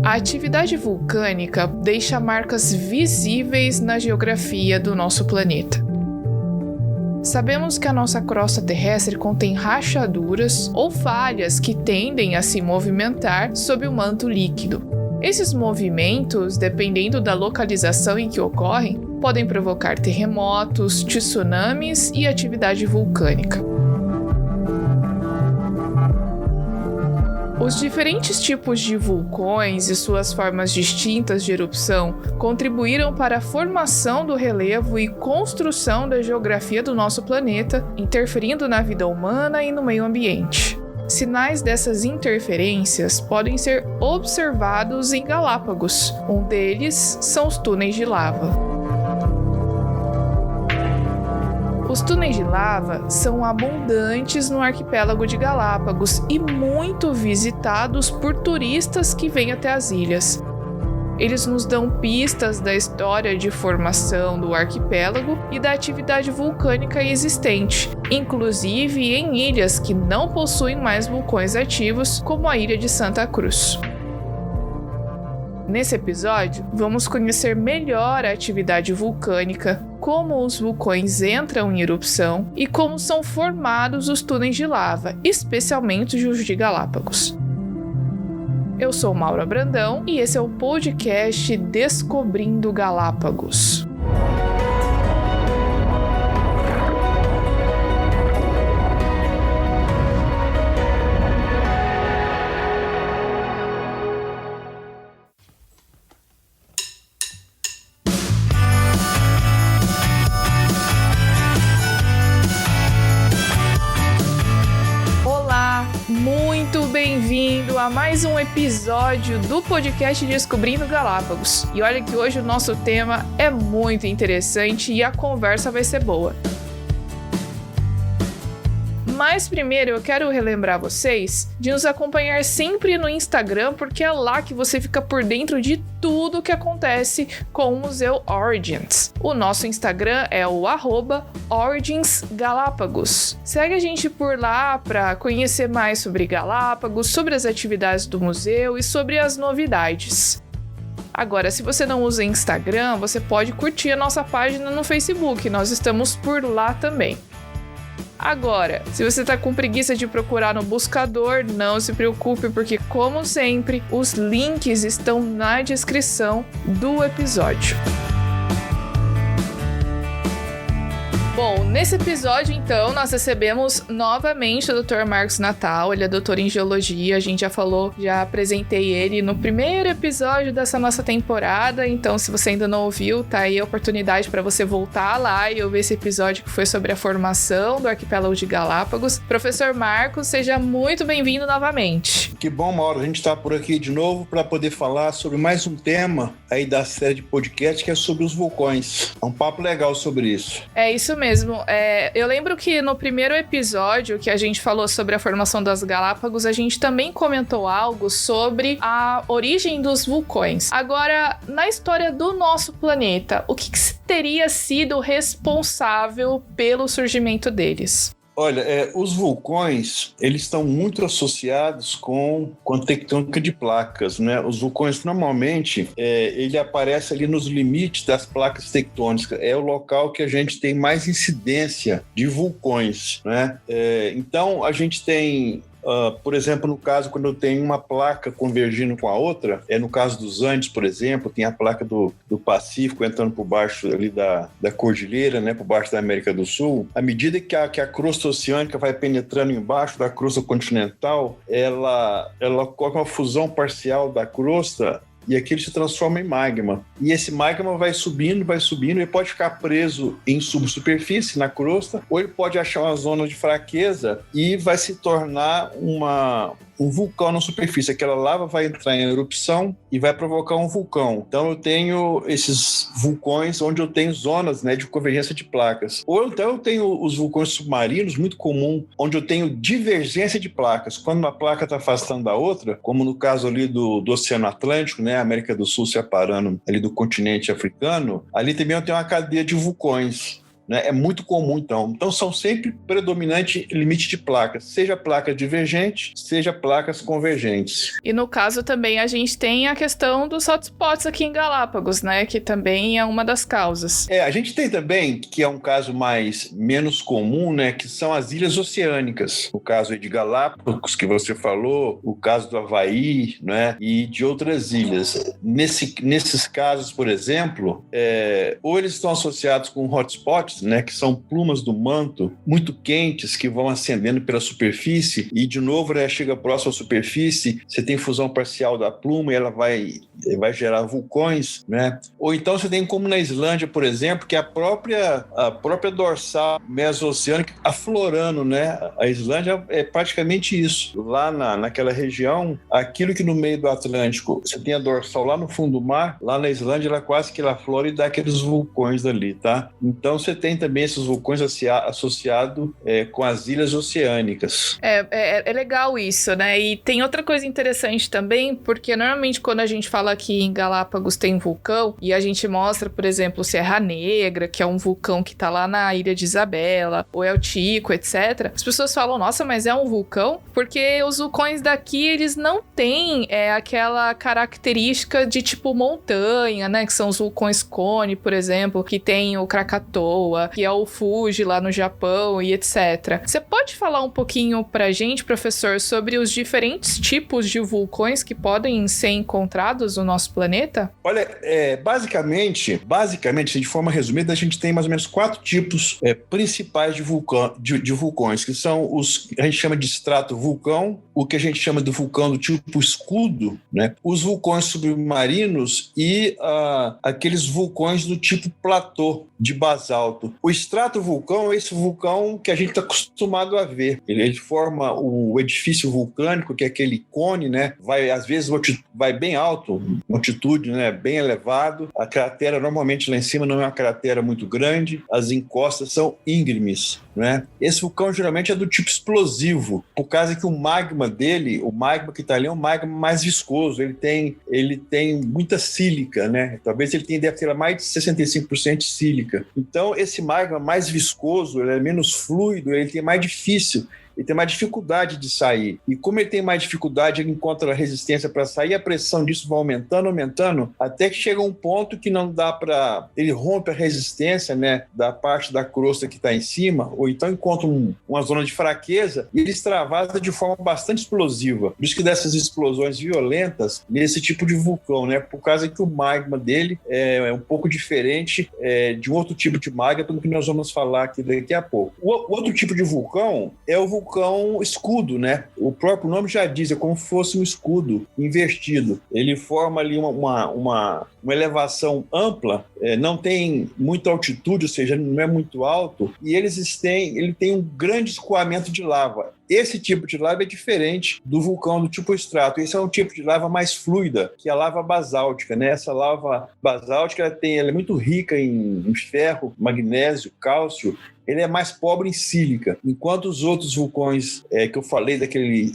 A atividade vulcânica deixa marcas visíveis na geografia do nosso planeta. Sabemos que a nossa crosta terrestre contém rachaduras ou falhas que tendem a se movimentar sob o manto líquido. Esses movimentos, dependendo da localização em que ocorrem, podem provocar terremotos, tsunamis e atividade vulcânica. Os diferentes tipos de vulcões e suas formas distintas de erupção contribuíram para a formação do relevo e construção da geografia do nosso planeta, interferindo na vida humana e no meio ambiente. Sinais dessas interferências podem ser observados em Galápagos. Um deles são os túneis de lava. Os túneis de lava são abundantes no arquipélago de Galápagos e muito visitados por turistas que vêm até as ilhas. Eles nos dão pistas da história de formação do arquipélago e da atividade vulcânica existente, inclusive em ilhas que não possuem mais vulcões ativos, como a ilha de Santa Cruz. Nesse episódio, vamos conhecer melhor a atividade vulcânica, como os vulcões entram em erupção e como são formados os túneis de lava, especialmente os de Galápagos. Eu sou Maura Brandão e esse é o podcast Descobrindo Galápagos. Muito bem-vindo a mais um episódio do podcast Descobrindo Galápagos. E olha que hoje o nosso tema é muito interessante e a conversa vai ser boa. Mas primeiro eu quero relembrar vocês de nos acompanhar sempre no Instagram, porque é lá que você fica por dentro de tudo que acontece com o Museu Origins. O nosso Instagram é o @OriginsGalápagos. Segue a gente por lá para conhecer mais sobre Galápagos, sobre as atividades do museu e sobre as novidades. Agora, se você não usa Instagram, você pode curtir a nossa página no Facebook, nós estamos por lá também. Agora, se você tá com preguiça de procurar no buscador, não se preocupe, porque, como sempre, os links estão na descrição do episódio. Bom, nesse episódio, então, nós recebemos novamente o Dr. Marcos Natal. Ele é doutor em geologia, a gente já apresentei ele no primeiro episódio dessa nossa temporada, então se você ainda não ouviu, tá aí a oportunidade para você voltar lá e ouvir esse episódio que foi sobre a formação do arquipélago de Galápagos. Professor Marcos, seja muito bem-vindo novamente. Que bom, Mauro, a gente está por aqui de novo para poder falar sobre mais um tema aí da série de podcast, que é sobre os vulcões. É um papo legal sobre isso. É isso mesmo. Eu lembro que no primeiro episódio que a gente falou sobre a formação das Galápagos, a gente também comentou algo sobre a origem dos vulcões. Agora, na história do nosso planeta, o que teria sido responsável pelo surgimento deles? Olha, os vulcões, eles estão muito associados com a tectônica de placas, né? Os vulcões, normalmente, ele aparece ali nos limites das placas tectônicas. É o local que a gente tem mais incidência de vulcões, né? Então, a gente tem... por exemplo, no caso, quando eu tenho uma placa convergindo com a outra, no caso dos Andes, por exemplo, tem a placa do Pacífico entrando por baixo ali da cordilheira, né, por baixo da América do Sul. À medida que a crosta oceânica vai penetrando embaixo da crosta continental, ela ocorre uma fusão parcial da crosta e aquilo se transforma em magma. E esse magma vai subindo, ele pode ficar preso em subsuperfície, na crosta, ou ele pode achar uma zona de fraqueza e vai se tornar um vulcão na superfície. Aquela lava vai entrar em erupção e vai provocar um vulcão. Então eu tenho esses vulcões onde eu tenho zonas, né, de convergência de placas. Ou então eu tenho os vulcões submarinos, muito comum, onde eu tenho divergência de placas. Quando uma placa está afastando da outra, como no caso ali do Oceano Atlântico, né, a América do Sul se separando ali do continente africano, ali também eu tenho uma cadeia de vulcões. né? É muito comum, então. Então, são sempre predominante limite de placas, seja placa divergente, seja placas convergentes. E no caso também a gente tem a questão dos hotspots aqui em Galápagos, né? Que também é uma das causas. A gente tem também, que é um caso menos comum, né? Que são as ilhas oceânicas. O caso aí de Galápagos, que você falou, o caso do Havaí, né? E de outras ilhas. Nesses casos, por exemplo, ou eles estão associados com hotspots, né? Que são plumas do manto muito quentes que vão ascendendo pela superfície e, de novo, né, chega próximo à superfície, você tem fusão parcial da pluma e ela vai gerar vulcões, né? Ou então você tem como na Islândia, por exemplo, que a própria dorsal meso-oceânica aflorando, né? A Islândia é praticamente isso. Lá naquela região, aquilo que no meio do Atlântico você tem a dorsal lá no fundo do mar, lá na Islândia ela quase que ela aflora e dá aqueles vulcões ali, tá? Então você tem também esses vulcões associados com as ilhas oceânicas. É legal isso, né? E tem outra coisa interessante também, porque normalmente quando a gente fala que em Galápagos tem vulcão, e a gente mostra, por exemplo, Serra Negra, que é um vulcão que tá lá na Ilha de Isabela, ou El Chico, etc. As pessoas falam, nossa, mas é um vulcão? Porque os vulcões daqui, eles não têm aquela característica de tipo montanha, né? Que são os vulcões Cone, por exemplo, que tem o Krakatoa, que é o Fuji lá no Japão e etc. Você pode falar um pouquinho pra gente, professor, sobre os diferentes tipos de vulcões que podem ser encontrados no nosso planeta? Olha, basicamente, de forma resumida, a gente tem mais ou menos 4 tipos principais de vulcões, que são os que a gente chama de estratovulcão, o que a gente chama de vulcão do tipo escudo, né? Os vulcões submarinos e aqueles vulcões do tipo platô de basalto. O estratovulcão é esse vulcão que a gente está acostumado a ver. Ele forma o edifício vulcânico, que é aquele cone, né? Às vezes vai bem alto, uma altitude, né? Bem elevado. A cratera normalmente lá em cima não é uma cratera muito grande. As encostas são íngremes, né? Esse vulcão geralmente é do tipo explosivo, por causa que o magma dele, o magma que está ali é um magma mais viscoso. Ele tem muita sílica, né? Talvez deve ter mais de 65% de sílica. Então, esse magma mais viscoso, ele é menos fluido, ele tem mais dificuldade de sair. E como ele tem mais dificuldade, ele encontra resistência para sair, a pressão disso vai aumentando, até que chega um ponto que não dá para... Ele rompe a resistência, né, da parte da crosta que está em cima, ou então encontra uma zona de fraqueza e ele extravasa de forma bastante explosiva. Por isso que dessas explosões violentas nesse tipo de vulcão, né, por causa que o magma dele é um pouco diferente de um outro tipo de magma, pelo que nós vamos falar aqui daqui a pouco. O outro tipo de vulcão é o vulcão escudo, né? O próprio nome já diz, é como se fosse um escudo invertido. Ele forma ali uma elevação ampla, não tem muita altitude, ou seja, não é muito alto, e ele tem um grande escoamento de lava. Esse tipo de lava é diferente do vulcão do tipo estrato. Esse é um tipo de lava mais fluida, que é a lava basáltica, né? Essa lava basáltica ela é muito rica em ferro, magnésio, cálcio. Ele é mais pobre em sílica, enquanto os outros vulcões que eu falei,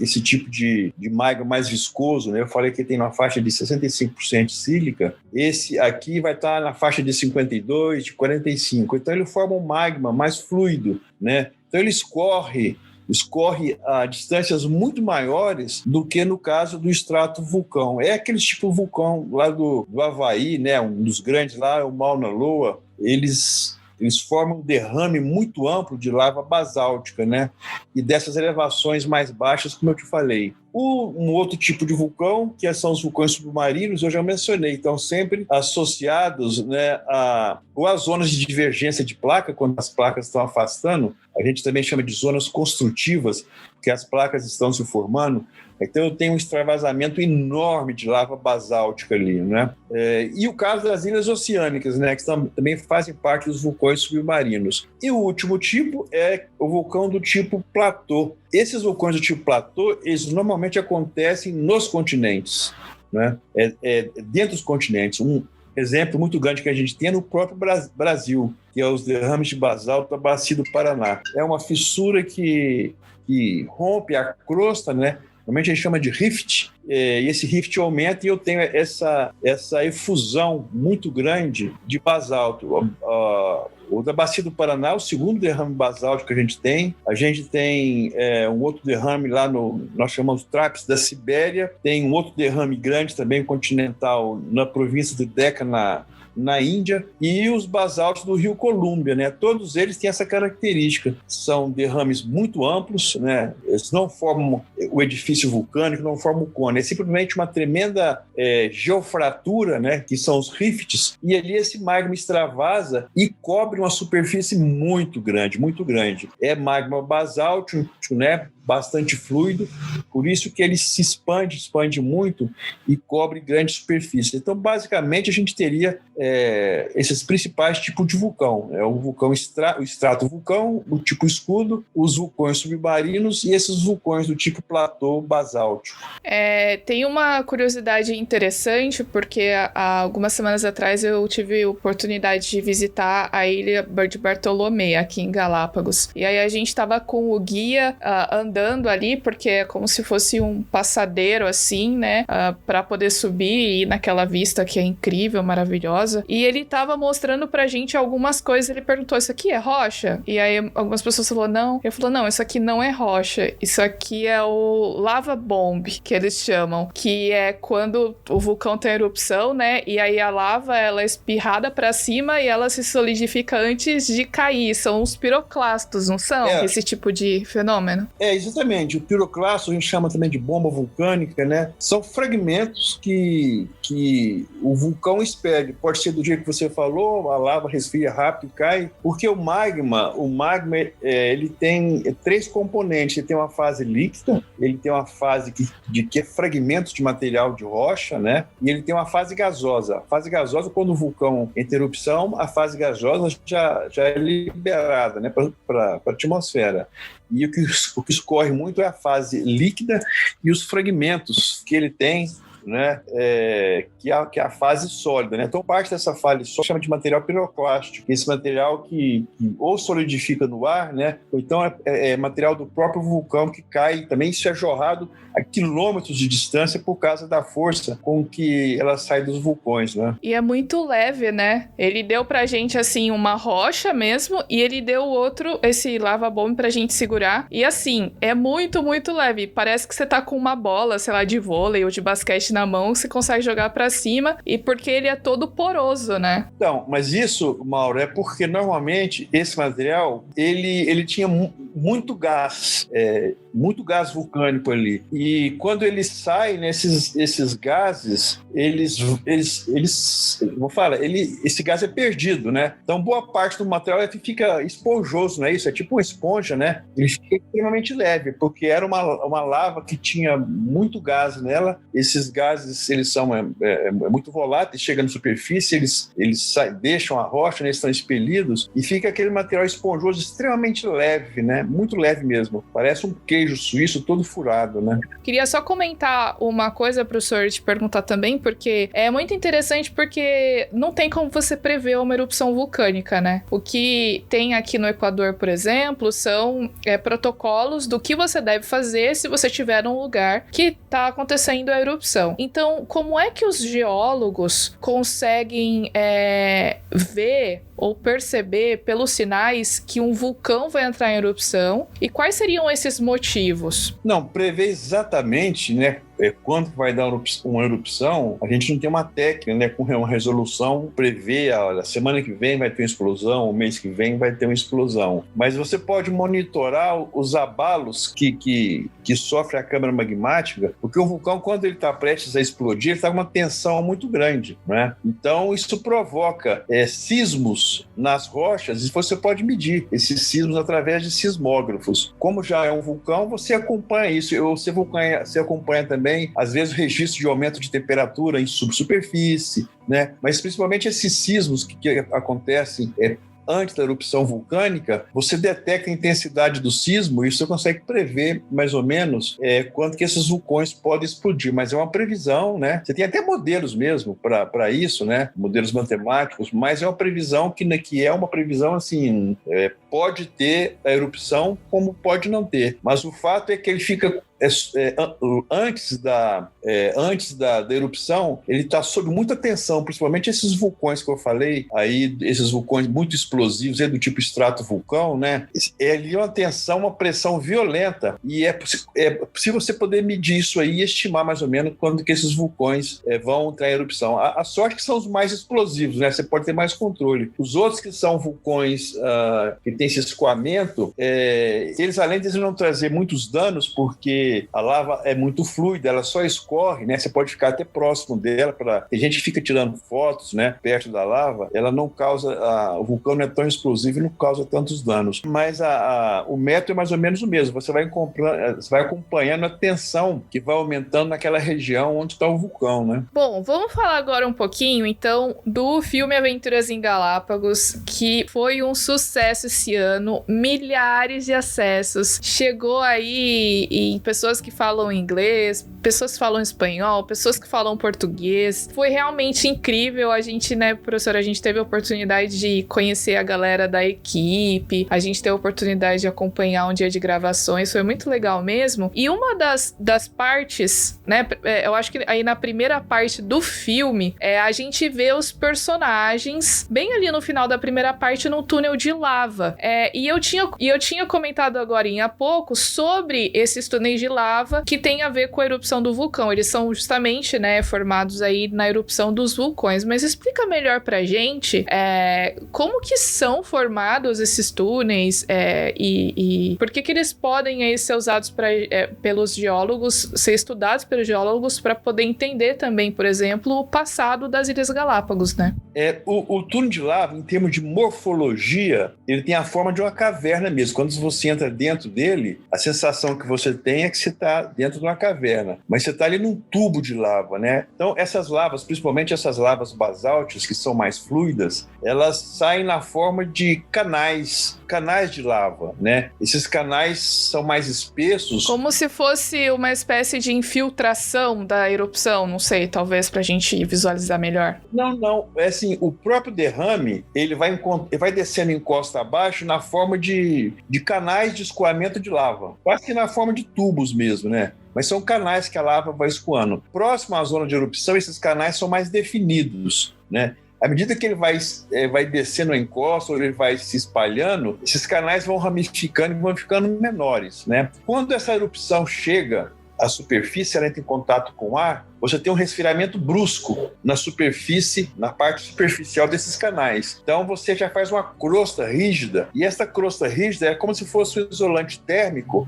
esse tipo de magma mais viscoso, né? Eu falei que tem uma faixa de 65% de sílica, esse aqui vai estar na faixa de 52%, de 45%. Então ele forma um magma mais fluido, né? Então ele escorre a distâncias muito maiores do que no caso do estratovulcão. É aquele tipo de vulcão lá do Havaí, né? Um dos grandes lá, o Mauna Loa. Eles formam um derrame muito amplo de lava basáltica, né? E dessas elevações mais baixas, como eu te falei. Um outro tipo de vulcão, que são os vulcões submarinos, eu já mencionei, estão sempre associados, né, ou às zonas de divergência de placa, quando as placas estão afastando, a gente também chama de zonas construtivas, porque as placas estão se formando. Então eu tenho um extravasamento enorme de lava basáltica ali, né? E o caso das ilhas oceânicas, né, que também fazem parte dos vulcões submarinos. E o último tipo é o vulcão do tipo platô. Esses vulcões do tipo platô, eles normalmente acontecem nos continentes, né? Dentro dos continentes. Um exemplo muito grande que a gente tem é no próprio Brasil, que é os derrames de basalto da Bacia do Paraná. É uma fissura que rompe a crosta, né? Normalmente a gente chama de rift, e esse rift aumenta e eu tenho essa efusão muito grande de basalto. O da Bacia do Paraná é o segundo derrame basáltico que a gente tem. A gente tem um outro derrame lá nós chamamos Traps da Sibéria. Tem um outro derrame grande também, continental, na província de Decca, na Índia, e os basálticos do Rio Colômbia, né? Todos eles têm essa característica. São derrames muito amplos, né? Eles não formam o edifício vulcânico, não formam o cone. É simplesmente uma tremenda geofratura, né? Que são os rifts, e ali esse magma extravasa e cobre uma superfície muito grande, muito grande. É magma basáltico, né? Bastante fluido, por isso que ele se expande muito e cobre grandes superfícies. Então, basicamente, a gente teria esses principais tipos de vulcão. O vulcão o estratovulcão, o tipo escudo, os vulcões submarinos e esses vulcões do tipo platô basáltico. Tem uma curiosidade interessante, porque há algumas semanas atrás eu tive a oportunidade de visitar a ilha de Bartolomé, aqui em Galápagos. E aí a gente estava com o guia andando ali, porque é como se fosse um passadeiro, assim, né? Pra poder subir e ir naquela vista que é incrível, maravilhosa. E ele tava mostrando pra gente algumas coisas. Ele perguntou, isso aqui é rocha? E aí algumas pessoas falaram, não. Ele falou, não, isso aqui não é rocha. Isso aqui é o lava bomb, que eles chamam. Que é quando o vulcão tem erupção, né? E aí a lava, ela é espirrada pra cima e ela se solidifica antes de cair. São os piroclastos, não são? Esse tipo de fenômeno. Exatamente. O piroclasto a gente chama também de bomba vulcânica, né? São fragmentos que o vulcão expele. Pode ser do jeito que você falou, a lava resfria rápido e cai, porque o magma ele tem 3 componentes. Ele tem uma fase líquida, ele tem uma fase que é fragmentos de material de rocha, né? E ele tem uma fase gasosa. A fase gasosa, quando o vulcão entra em erupção, a fase gasosa já é liberada, né, para a atmosfera. E o que escorre muito é a fase líquida e os fragmentos que ele tem, né, que é a fase sólida, né? Então, parte dessa fase sólida chama de material piroclástico, esse material que ou solidifica no ar, né, ou então é material do próprio vulcão que cai, também isso é jorrado a quilômetros de distância por causa da força com que ela sai dos vulcões, né? E é muito leve, né? Ele deu pra gente, assim, uma rocha mesmo, e ele deu esse lava bomb pra gente segurar, e assim, é muito, muito leve. Parece que você tá com uma bola, sei lá, de vôlei ou de basquete na mão, você consegue jogar pra cima, e porque ele é todo poroso, né? Então, mas isso, Mauro, é porque normalmente esse material, ele tinha muito gás vulcânico ali. E quando ele sai, né, esses gases, esse gás é perdido, né? Então, boa parte do material fica esponjoso, não é isso? É tipo uma esponja, né? Ele fica extremamente leve, porque era uma lava que tinha muito gás nela. Esses gases, eles são muito voláteis, chegam na superfície, eles deixam a rocha, né, eles estão expelidos, e fica aquele material esponjoso extremamente leve, né? Muito leve mesmo. Parece um queijo suíço todo furado, né? Queria só comentar uma coisa pro senhor te perguntar também, porque é muito interessante, porque não tem como você prever uma erupção vulcânica, né? O que tem aqui no Equador, por exemplo, são protocolos do que você deve fazer se você estiver num lugar que tá acontecendo a erupção. Então, como é que os geólogos conseguem ver ou perceber pelos sinais que um vulcão vai entrar em erupção, e quais seriam esses motivos? Não, prever exatamente, né, quando vai dar uma erupção, a gente não tem uma técnica, né, com uma resolução, prever, a semana que vem vai ter uma explosão, o mês que vem vai ter uma explosão. Mas você pode monitorar os abalos que sofre a câmara magmática, porque o vulcão, quando ele está prestes a explodir, ele está com uma tensão muito grande, né? Então, isso provoca sismos nas rochas, e você pode medir esses sismos através de sismógrafos. Como já é um vulcão, você acompanha isso, você acompanha também, às vezes, o registro de aumento de temperatura em subsuperfície, né? Mas principalmente esses sismos que acontecem antes da erupção vulcânica, você detecta a intensidade do sismo e você consegue prever mais ou menos quando que esses vulcões podem explodir, mas é uma previsão, né? Você tem até modelos mesmo para isso, né? Modelos matemáticos, mas é uma previsão que é uma previsão assim, pode ter a erupção como pode não ter, mas o fato é que ele fica antes da erupção, ele está sob muita tensão, principalmente esses vulcões que eu falei, aí, esses vulcões muito explosivos, do tipo estratovulcão, né? É ali uma tensão, uma pressão violenta, e é possível você poder medir isso aí e estimar mais ou menos quando que esses vulcões vão entrar em erupção. A sorte que são os mais explosivos, né? Você pode ter mais controle. Os outros que são vulcões que têm esse escoamento, eles, além de não trazer muitos danos, porque a lava é muito fluida, ela só escorre, né? Você pode ficar até próximo dela. Tem gente que fica tirando fotos, né, perto da lava, ela não causa, o vulcão não é tão explosivo e não causa tantos danos. Mas o método é mais ou menos o mesmo. Você vai acompanhando a tensão que vai aumentando naquela região onde está o vulcão, né? Bom, vamos falar agora um pouquinho, então, do filme Aventuras em Galápagos, que foi um sucesso esse ano, milhares de acessos. Chegou aí em pessoas que falam inglês, pessoas que falam espanhol, pessoas que falam português. Foi realmente incrível. A gente, né, professora, a gente teve a oportunidade de conhecer a galera da equipe, a gente teve a oportunidade de acompanhar um dia de gravações, foi muito legal mesmo. E uma das partes, né, eu acho que aí na primeira parte do filme, a gente vê os personagens bem ali no final da primeira parte no túnel de lava. E eu tinha comentado agora há pouco sobre esses túneis de lava que tem a ver com a erupção do vulcão. Eles são justamente, né, formados aí na erupção dos vulcões. Mas explica melhor pra gente como que são formados esses túneis e por que eles podem aí ser usados pelos geólogos, ser estudados pelos geólogos para poder entender também, por exemplo, o passado das Ilhas Galápagos, né? O túnel de lava, em termos de morfologia, ele tem a forma de uma caverna mesmo. Quando você entra dentro dele, a sensação que você tem é que você está dentro de uma caverna, mas você está ali num tubo de lava, né? Então, essas lavas, principalmente essas lavas basálticas, que são mais fluidas, elas saem na forma de canais de lava, né? Esses canais são mais espessos. Como se fosse uma espécie de infiltração da erupção, não sei, talvez pra gente visualizar melhor. Não. É assim, o próprio derrame, ele vai descendo em costa abaixo na forma de canais de escoamento de lava. Quase que na forma de tubos mesmo, né? Mas são canais que a lava vai escoando. Próximo à zona de erupção, esses canais são mais definidos, né? À medida que ele vai descendo a encosta, ou ele vai se espalhando, esses canais vão ramificando e vão ficando menores, né? Quando essa erupção chega à superfície, ela entra em contato com o ar, você tem um resfriamento brusco na superfície, na parte superficial desses canais. Então você já faz uma crosta rígida, e essa crosta rígida é como se fosse um isolante térmico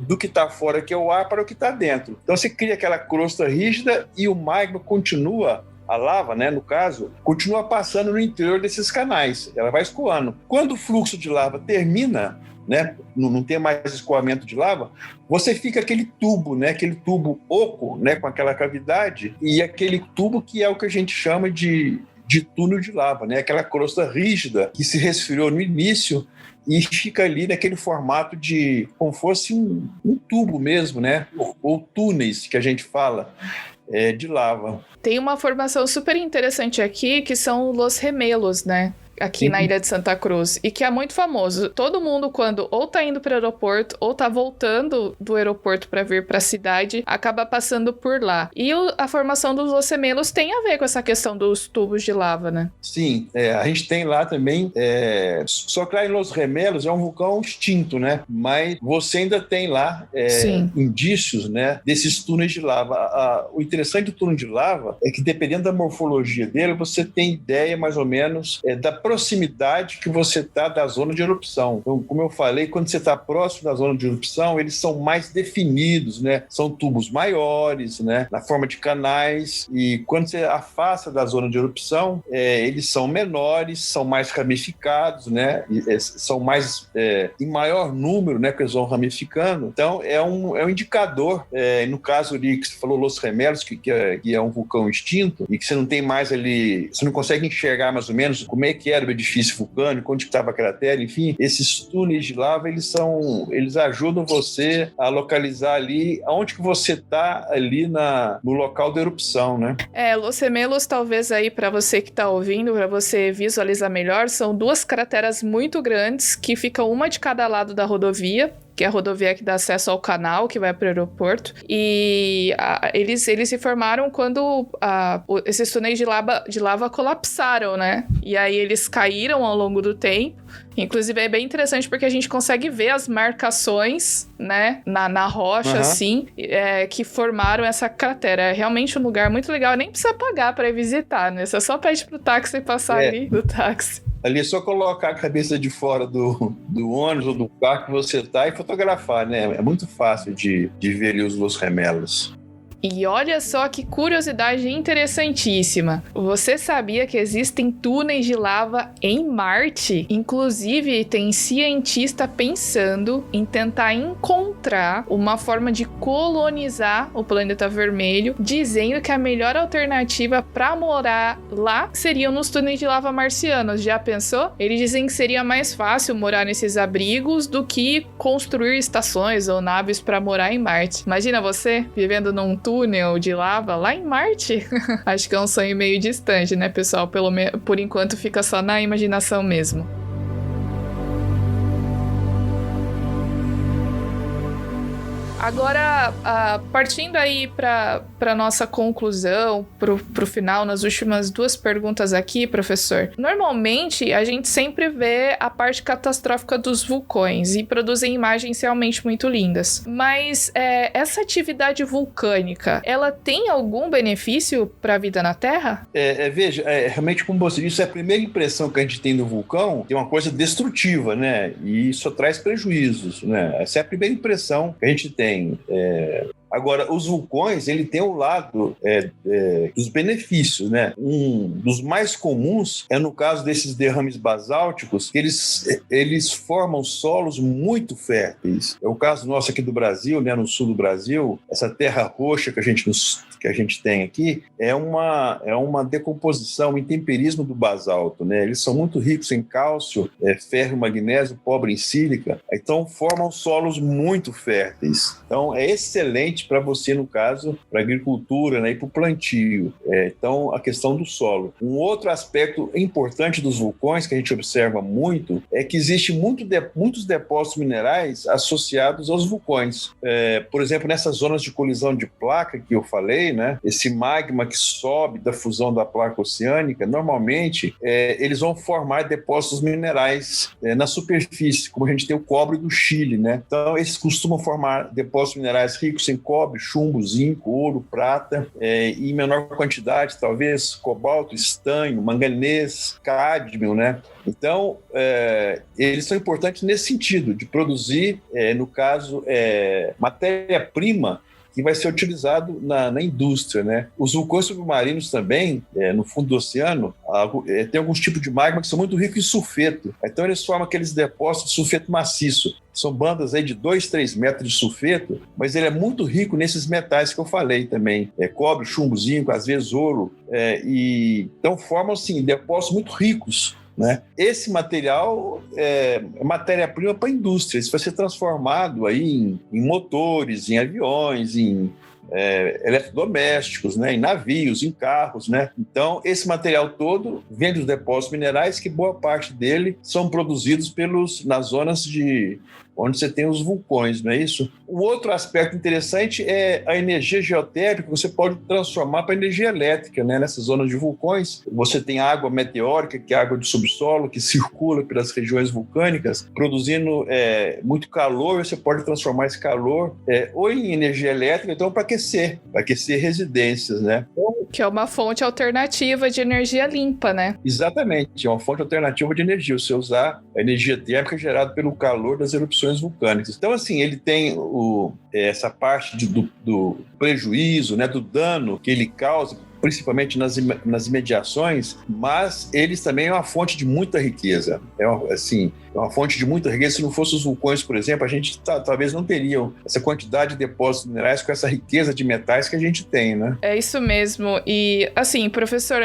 do que está fora, que é o ar, para o que está dentro. Então você cria aquela crosta rígida e o magma continua, a lava, né, no caso, continua passando no interior desses canais. Ela vai escoando. Quando o fluxo de lava termina, né, não tem mais escoamento de lava, você fica aquele tubo, né, aquele tubo oco, né, com aquela cavidade, e aquele tubo que é o que a gente chama de túnel de lava, né, aquela crosta rígida que se resfriou no início e fica ali naquele formato de como fosse um tubo mesmo, né, ou túneis que a gente fala, de lava. Tem uma formação super interessante aqui, que são Los Gemelos, né? Aqui na Ilha de Santa Cruz, e que é muito famoso. Todo mundo, quando ou tá indo para o aeroporto ou tá voltando do aeroporto para vir para a cidade, acaba passando por lá. E a formação dos Los Gemelos tem a ver com essa questão dos tubos de lava, né? Sim, a gente tem lá também, só que lá em Los Gemelos é um vulcão extinto, né? Mas você ainda tem lá indícios, né, desses túneis de lava. O interessante do túnel de lava é que, dependendo da morfologia dele, você tem ideia mais ou menos da proximidade que você está da zona de erupção. Então, como eu falei, quando você está próximo da zona de erupção, eles são mais definidos, né? São tubos maiores, né, na forma de canais, e quando você afasta da zona de erupção, eles são menores, são mais ramificados, né? São mais em maior número, né, que eles vão ramificando. Então, é um indicador. No caso ali que você falou, Los Gemelos, que é um vulcão extinto, e que você não tem mais ali, você não consegue enxergar mais ou menos como é que era o edifício vulcânico, onde estava a cratera, enfim, esses túneis de lava, eles ajudam você a localizar ali aonde que você está ali no local da erupção, né? Los Gemelos, talvez aí para você que está ouvindo, para você visualizar melhor, são duas crateras muito grandes que ficam uma de cada lado da rodovia. que é a rodovia que dá acesso ao canal, que vai para o aeroporto. E eles se formaram quando esses túneis de lava colapsaram, né? E aí eles caíram ao longo do tempo. Inclusive é bem interessante porque a gente consegue ver as marcações, né, na rocha, assim, que formaram essa cratera. É realmente um lugar muito legal. Nem precisa pagar para ir visitar, né? Você só pede pro táxi passar ali do táxi. Ali é só colocar a cabeça de fora do ônibus ou do carro que você tá e fotografar, né? É muito fácil de ver ali os Los Gemelos. E olha só que curiosidade interessantíssima. Você sabia que existem túneis de lava em Marte? Inclusive, tem cientista pensando em tentar encontrar uma forma de colonizar o planeta vermelho, dizendo que a melhor alternativa para morar lá seriam nos túneis de lava marcianos. Já pensou? Eles dizem que seria mais fácil morar nesses abrigos do que construir estações ou naves para morar em Marte. Imagina você vivendo num túnel de lava lá em Marte. Acho que é um sonho meio distante, né, pessoal? Por enquanto fica só na imaginação mesmo. Agora, partindo aí para nossa conclusão, pro final, nas últimas 2 perguntas aqui, professor. Normalmente, a gente sempre vê a parte catastrófica dos vulcões e produzem imagens realmente muito lindas. Mas essa atividade vulcânica, ela tem algum benefício para a vida na Terra? Veja, realmente, como você disse, a primeira impressão que a gente tem do vulcão é uma coisa destrutiva, né? E isso traz prejuízos, né? Essa é a primeira impressão que a gente tem. Agora, os vulcões, ele tem o lado dos benefícios, né? Um dos mais comuns é no caso desses derrames basálticos, que eles formam solos muito férteis. É o caso nosso aqui do Brasil, né? No sul do Brasil, essa terra roxa que a gente tem aqui é uma decomposição, um intemperismo do basalto, né? Eles são muito ricos em cálcio, ferro, magnésio, pobre em sílica, então formam solos muito férteis. Então é excelente para você, no caso, para a agricultura, né, e para o plantio. Então, a questão do solo. Um outro aspecto importante dos vulcões que a gente observa muito é que existe muitos depósitos minerais associados aos vulcões. Por exemplo, nessas zonas de colisão de placa que eu falei, né, esse magma que sobe da fusão da placa oceânica, normalmente eles vão formar depósitos minerais na superfície, como a gente tem o cobre do Chile, né? Então, eles costumam formar depósitos minerais ricos em cobre, chumbo, zinco, ouro, prata, e em menor quantidade, talvez, cobalto, estanho, manganês, cádmio, né? Então, eles são importantes nesse sentido, de produzir, no caso, matéria-prima que vai ser utilizado na indústria, né? Os vulcões submarinos também, no fundo do oceano, tem alguns tipos de magma que são muito ricos em sulfeto. Então eles formam aqueles depósitos de sulfeto maciço. São bandas aí de 2, 3 metros de sulfeto, mas ele é muito rico nesses metais que eu falei também. Cobre, chumbo, zinco, às vezes ouro. Então formam, assim, depósitos muito ricos, né? Esse material é matéria-prima para a indústria. Isso vai ser transformado aí em motores, em aviões, em eletrodomésticos, né? Em navios, em carros, né? Então, esse material todo vem dos depósitos minerais, que boa parte dele são produzidos nas zonas onde você tem os vulcões, não é isso? Um outro aspecto interessante é a energia geotérmica, que você pode transformar para energia elétrica, né? Nessas zonas de vulcões, você tem água meteórica, que é água de subsolo, que circula pelas regiões vulcânicas, produzindo muito calor. Você pode transformar esse calor ou em energia elétrica, então para aquecer residências, né? Que é uma fonte alternativa de energia limpa, né? Exatamente, é uma fonte alternativa de energia, você usar a energia térmica gerada pelo calor das erupções vulcânicas. Então, assim, ele tem essa parte do prejuízo, né, do dano que ele causa, principalmente nas imediações, mas eles também é uma fonte de muita riqueza. É uma fonte de muita riqueza. Se não fossem os vulcões, por exemplo, a gente talvez não teria essa quantidade de depósitos minerais com essa riqueza de metais que a gente tem, né? É isso mesmo. E, assim, professor,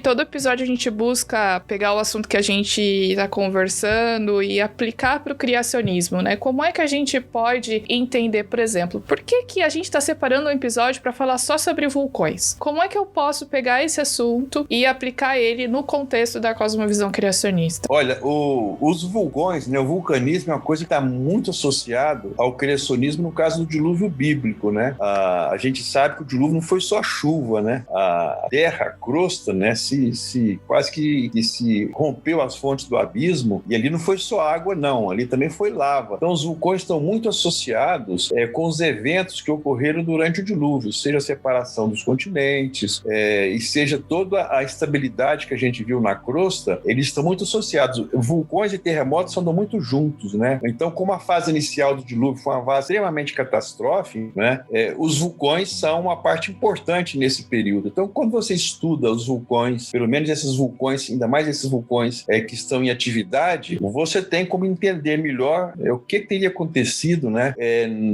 todo episódio a gente busca pegar o assunto que a gente está conversando e aplicar para o criacionismo, né? Como é que a gente pode entender, por exemplo, por que a gente está separando um episódio para falar só sobre vulcões? Como é que eu posso posso pegar esse assunto e aplicar ele no contexto da cosmovisão criacionista? Olha, os vulcões, né, o vulcanismo é uma coisa que está muito associado ao criacionismo no caso do dilúvio bíblico, né? A gente sabe que o dilúvio não foi só chuva, né? A terra, a crosta, né, quase que se rompeu as fontes do abismo, e ali não foi só água, não, ali também foi lava. Então os vulcões estão muito associados com os eventos que ocorreram durante o dilúvio, seja a separação dos continentes, e seja toda a estabilidade que a gente viu na crosta, eles estão muito associados. Vulcões e terremotos andam muito juntos, né? Então, como a fase inicial do dilúvio foi uma fase extremamente catastrófica, né? Os vulcões são uma parte importante nesse período. Então, quando você estuda os vulcões, pelo menos esses vulcões, ainda mais esses vulcões que estão em atividade, você tem como entender melhor o que teria acontecido, né,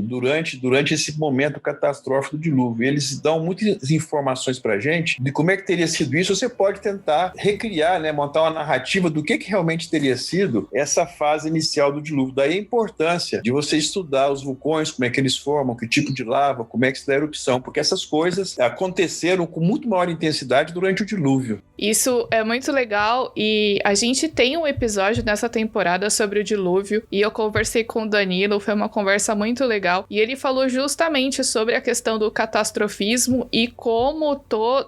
durante esse momento catastrófico do dilúvio. Eles dão muitas informações para a gente de como é que teria sido isso. Você pode tentar recriar, né, montar uma narrativa do que realmente teria sido essa fase inicial do dilúvio. Daí a importância de você estudar os vulcões, como é que eles formam, que tipo de lava, como é que se dá a erupção, porque essas coisas aconteceram com muito maior intensidade durante o dilúvio. Isso é muito legal e a gente tem um episódio nessa temporada sobre o dilúvio e eu conversei com o Danilo, foi uma conversa muito legal e ele falou justamente sobre a questão do catastrofismo e como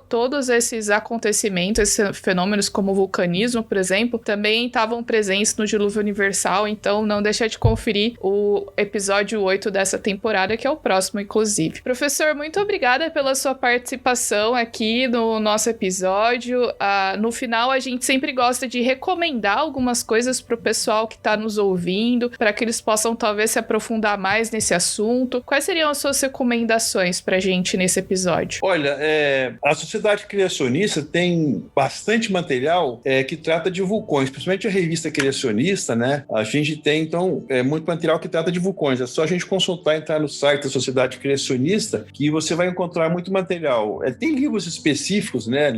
todos esses acontecimentos, esses fenômenos como o vulcanismo, por exemplo, também estavam presentes no dilúvio universal, então não deixa de conferir o episódio 8 dessa temporada, que é o próximo, inclusive. Professor, muito obrigada pela sua participação aqui no nosso episódio. No final, a gente sempre gosta de recomendar algumas coisas para o pessoal que está nos ouvindo, para que eles possam talvez se aprofundar mais nesse assunto. Quais seriam as suas recomendações para a gente nesse episódio? Olha, a Sociedade Criacionista tem bastante material que trata de vulcões, principalmente a revista Criacionista, né? A gente tem, então, muito material que trata de vulcões. É só a gente consultar, entrar no site da Sociedade Criacionista, que você vai encontrar muito material. Tem livros específicos, né?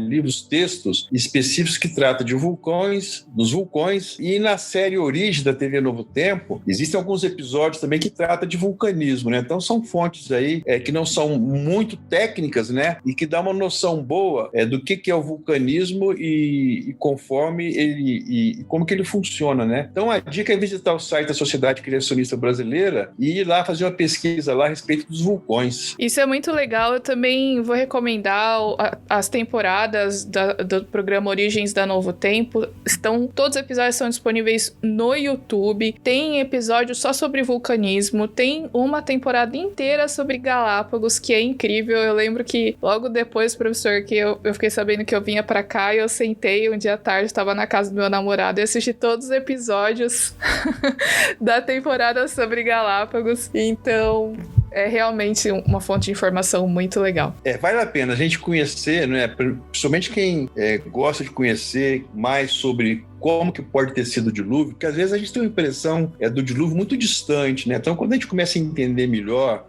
Textos específicos que tratam de vulcões, dos vulcões, e na série Origem da TV Novo Tempo, existem alguns episódios também que tratam de vulcanismo, né? Então são fontes aí que não são muito técnicas, né? E que dá uma noção boa do que é o vulcanismo e conforme e como que ele funciona, né? Então a dica é visitar o site da Sociedade Criacionista Brasileira e ir lá fazer uma pesquisa lá a respeito dos vulcões. Isso é muito legal. Eu também vou recomendar as temporadas do programa Origens da Novo Tempo. Todos os episódios são disponíveis no YouTube. Tem episódio só sobre vulcanismo. Tem uma temporada inteira sobre Galápagos, que é incrível. Eu lembro que logo depois, professor, que eu fiquei sabendo que eu vinha pra cá e eu sentei um dia à tarde, estava na casa do meu namorado e assisti todos os episódios da temporada sobre Galápagos. Então, é realmente uma fonte de informação muito legal. Vale a pena a gente conhecer, né? Principalmente quem gosta de conhecer mais sobre como que pode ter sido o dilúvio, porque às vezes a gente tem uma impressão do dilúvio muito distante, né? Então, quando a gente começa a entender melhor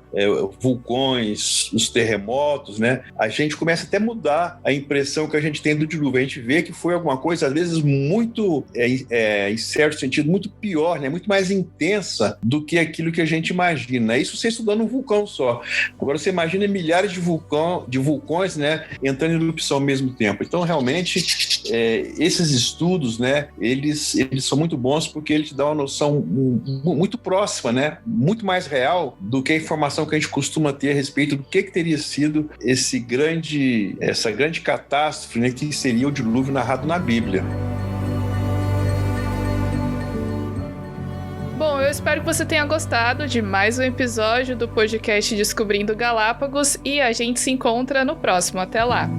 vulcões, os terremotos, né? A gente começa até a mudar a impressão que a gente tem do dilúvio. A gente vê que foi alguma coisa, às vezes, muito, em certo sentido, muito pior, né? Muito mais intensa do que aquilo que a gente imagina. Isso você estudando um vulcão só. Agora, você imagina milhares de vulcões, né? Entrando em erupção ao mesmo tempo. Então, realmente, esses estudos, né? Eles são muito bons porque eles dão uma noção muito próxima, né? Muito mais real do que a informação que a gente costuma ter a respeito do que teria sido essa grande catástrofe, né? Que seria o dilúvio narrado na Bíblia. Bom, eu espero que você tenha gostado de mais um episódio do podcast Descobrindo Galápagos e a gente se encontra no próximo. Até lá!